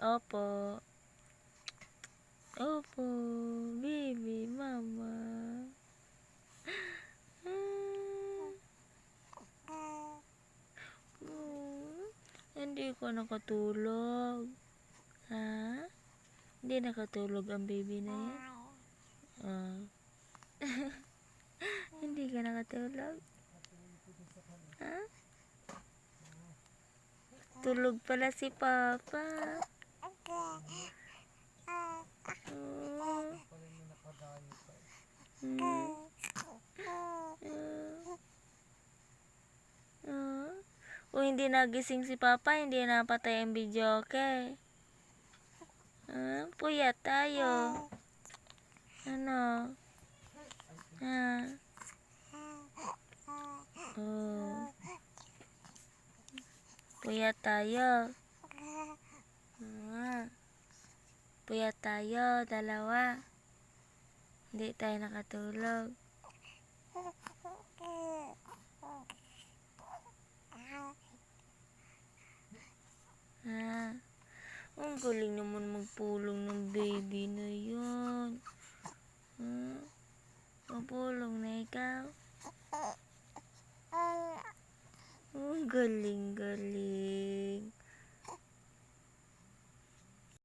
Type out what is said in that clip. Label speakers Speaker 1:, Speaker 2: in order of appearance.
Speaker 1: Opo. Opo, baby, mama. Hindi ko nakatulog. Ha? Hindi nakatulog ang baby na yan? Ah. Hindi ka nakatulog? Ha? Tulog pala si Papa. Oh. Kung hindi nagising si Papa, hindi napatay ang video, okay? Puyat tayo. Ano? Oh. Puyat tayo. Puyat tayo, dalawa. Hindi tayo nakatulog. Ang galing naman magpulong ng baby na yun. Magpulong na ikaw. Ang galing-galing.